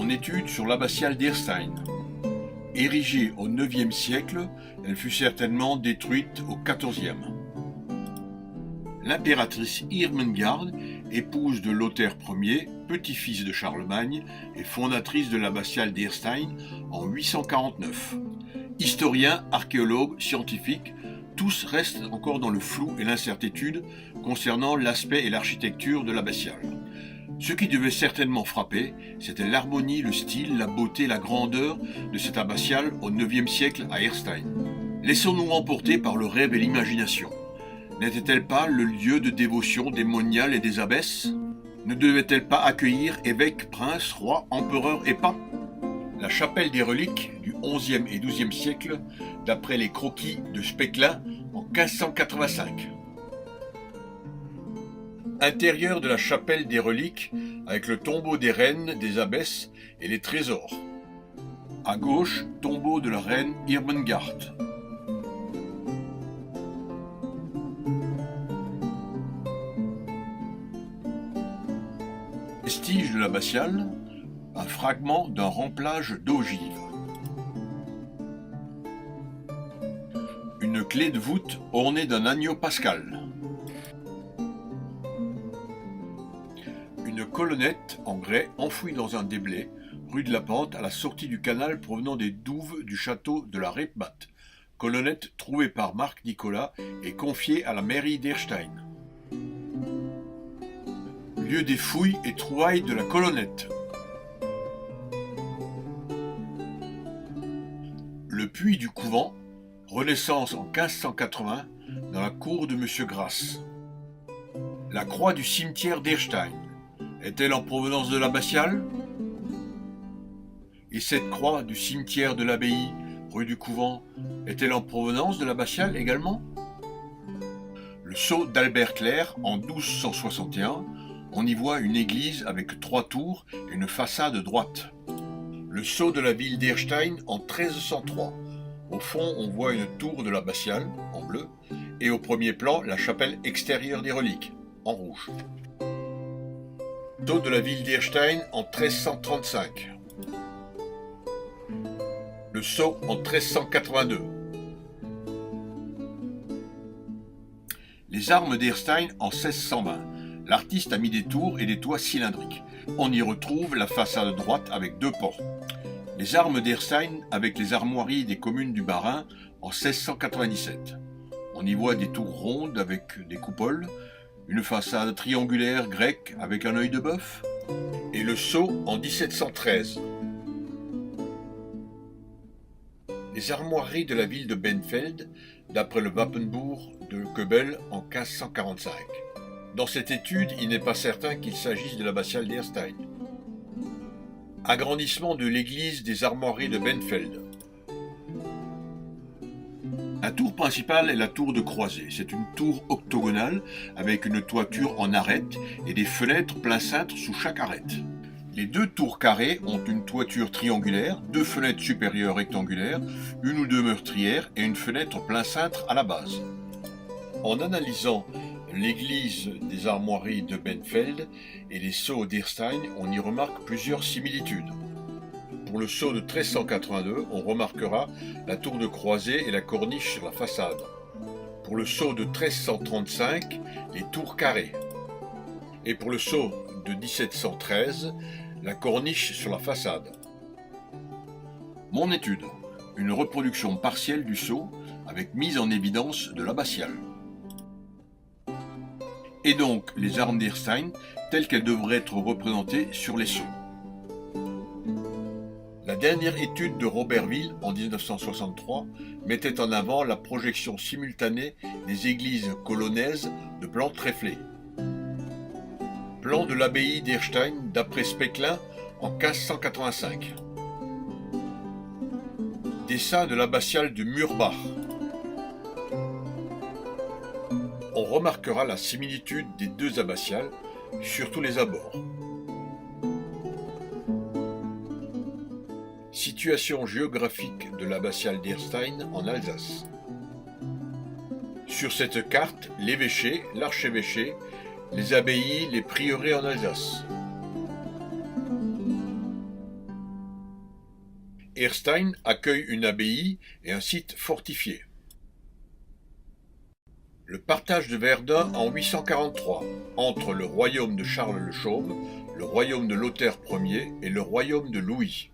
Mon étude sur l'abbatiale d'Erstein. Érigée au IXe siècle, elle fut certainement détruite au XIVe. L'impératrice Irmengarde, épouse de Lothaire Ier, petit-fils de Charlemagne et fondatrice de l'abbatiale d'Erstein en 849. Historiens, archéologues, scientifiques, tous restent encore dans le flou et l'incertitude concernant l'aspect et l'architecture de l'abbatiale. Ce qui devait certainement frapper, c'était l'harmonie, le style, la beauté, la grandeur de cette abbatiale au IXe siècle à Erstein. Laissons-nous emporter par le rêve et l'imagination. N'était-elle pas le lieu de dévotion des moniales et des abbesses? Ne devait-elle pas accueillir évêques, princes, rois, empereurs et papes? La chapelle des reliques du XIe et XIIe siècle, d'après les croquis de Specklein en 1585. Intérieur de la chapelle des reliques, avec le tombeau des reines, des abbesses et les trésors. À gauche, tombeau de la reine Irmengarde. Vestige de l'abbatiale, un fragment d'un remplage d'ogive. Une clé de voûte ornée d'un agneau pascal. Une colonnette en grès enfouie dans un déblai, rue de la Pente, à la sortie du canal provenant des douves du château de la Rebmatt. Colonnette trouvée par Marc Nicolas et confiée à la mairie d'Erstein. Lieu des fouilles et trouvailles de la colonnette. Le puits du couvent, renaissance en 1580, dans la cour de Monsieur Grasse. La croix du cimetière d'Erstein, est-elle en provenance de l'abbatiale? Et cette croix du cimetière de l'abbaye, rue du couvent, est-elle en provenance de l'abbatiale également? Le sceau d'Albert Clerc en 1261, on y voit une église avec 3 tours et une façade droite. Le sceau de la ville d'Erstein en 1303. Au fond, on voit une tour de l'abbatiale, en bleu, et au premier plan, la chapelle extérieure des reliques, en rouge. Sceau de la ville d'Erstein en 1335. Le sceau en 1382. Les armes d'Erstein en 1620. L'artiste a mis des tours et des toits cylindriques. On y retrouve la façade droite avec 2 ports. Les armes d'Erstein avec les armoiries des communes du Bas-Rhin en 1697. On y voit des tours rondes avec des coupoles, une façade triangulaire grecque avec un œil de bœuf, et le sceau en 1713. Les armoiries de la ville de Benfeld, d'après le Wappenbuch de Koebel en 1545. Dans cette étude, il n'est pas certain qu'il s'agisse de l'abbatiale d'Erstein. Agrandissement de l'église des armoiries de Benfeld. La tour principale est la tour de croisée. C'est une tour octogonale avec une toiture en arête et des fenêtres plein cintre sous chaque arête. Les 2 tours carrées ont une toiture triangulaire, 2 fenêtres supérieures rectangulaires, 1 ou 2 meurtrières et une fenêtre plein cintre à la base. En analysant l'église des armoiries de Benfeld et les sceaux d'Erstein, on y remarque plusieurs similitudes. Pour le sceau de 1382, on remarquera la tour de croisée et la corniche sur la façade. Pour le sceau de 1335, les tours carrées. Et pour le sceau de 1713, la corniche sur la façade. Mon étude, une reproduction partielle du sceau avec mise en évidence de l'abbatiale. Et donc les armes d'Erstein telles qu'elles devraient être représentées sur les sceaux. La dernière étude de Roberville en 1963 mettait en avant la projection simultanée des églises colonnaises de plan tréflé. Plan de l'abbaye d'Erstein d'après Specklein en 1585. Dessin de l'abbatiale de Murbach. On remarquera la similitude des 2 abbatiales, surtout les abords. Situation géographique de l'abbatiale d'Erstein en Alsace. Sur cette carte, l'évêché, l'archevêché, les abbayes, les prieurés en Alsace. Erstein accueille une abbaye et un site fortifié. Le partage de Verdun en 843, entre le royaume de Charles le Chauve, le royaume de Lothaire Ier et le royaume de Louis.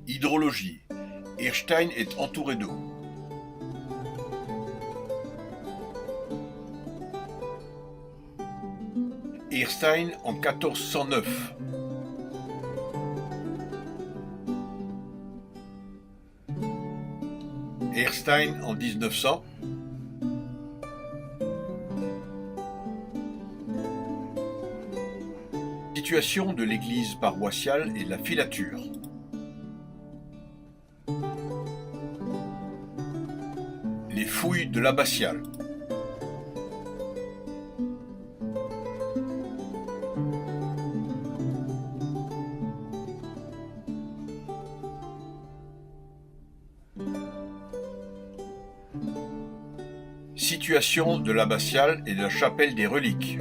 Hydrologie. Erstein est entouré d'eau. Erstein en 1409. Erstein en 1900. Situation de l'église paroissiale et de la filature. Les fouilles de l'abbatiale. Situation de l'abbatiale et de la chapelle des reliques.